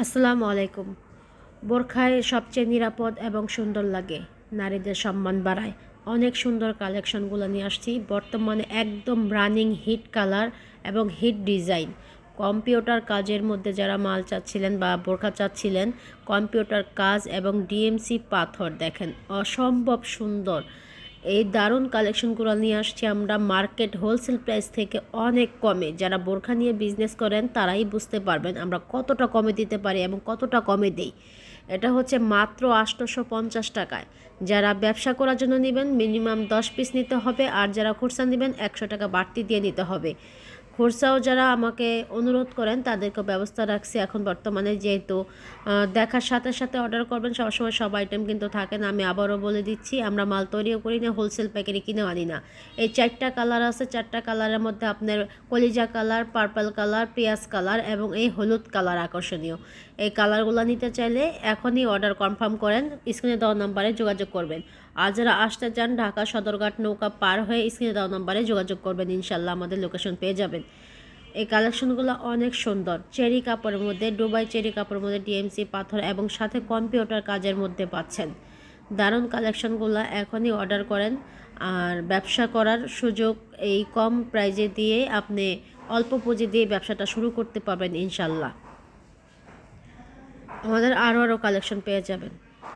আসসালামু আলাইকুম। বোরখায় সবচেয়ে নিরাপদ এবং সুন্দর লাগে, নারীদের সম্মান বাড়ায়। অনেক সুন্দর কালেকশনগুলো নিয়ে আসছি বর্তমানে, একদম রানিং হিট কালার এবং হিট ডিজাইন। কম্পিউটার কাজের মধ্যে যারা মাল চাচ্ছিলেন বা বোরখা চাচ্ছিলেন, কম্পিউটার কাজ এবং ডিএমসি পাথর দেখেন অসম্ভব সুন্দর। এই দারুণ কালেকশনগুলো নিয়ে আসছি আমরা মার্কেট হোলসেল প্রাইস থেকে অনেক কমে। যারা বোরখা নিয়ে বিজনেস করেন তারাই বুঝতে পারবেন আমরা কতটা কমে দিতে পারি এবং কতটা কমে দেই। এটা হচ্ছে মাত্র 850 টাকায়। যারা ব্যবসা করার জন্য নেবেন মিনিমাম 10 পিস নিতে হবে, আর যারা খুচরা নেবেন 100 টাকা বাড়তি দিয়ে নিতে হবে। খুচরাও যারা আমাকে অনুরোধ করেন তাদেরকে ব্যবস্থা রাখছি এখন বর্তমানে, যেহেতু দেখার সাথে সাথে অর্ডার করবেন, সবসময় সব আইটেম কিন্তু থাকে না। আমি আবারও বলে দিচ্ছি, আমরা মাল তৈরিও করি না, হোলসেল পাইকারি কিনেও আনি না। এই 4টা কালার আছে, 4টা কালারের মধ্যে আপনার কলিজা কালার, পার্পল কালার, পেঁয়াজ কালার এবং এই হলুদ কালার আকর্ষণীয়। এই কালারগুলো নিতে চাইলে এখনই অর্ডার কনফার্ম করেন, স্ক্রিনে দেওয়া নাম্বারে যোগাযোগ করবেন। আর যারা আসতে চান ঢাকা সদরঘাট নৌকা পার হয়ে স্ক্রিনে দেওয়া নাম্বারে যোগাযোগ করবেন, ইনশাল্লাহ আমাদের লোকেশন পেয়ে যাবেন। এই কালেকশনগুলো অনেক সুন্দর, চেরি কাপড়ের মধ্যে, দুবাই চেরি কাপড়ের মধ্যে ডিএমসি পাথর এবং সাথে কম্পিউটার কাজের মধ্যে পাচ্ছেন। দারুণ কালেকশনগুলো এখনই অর্ডার করেন। আর ব্যবসা করার সুযোগ এই কম প্রাইজে দিয়ে আপনি অল্প পুঁজি দিয়ে ব্যবসাটা শুরু করতে পারবেন ইনশাল্লাহ। আমাদের আরও কালেকশন পেয়ে যাবেন।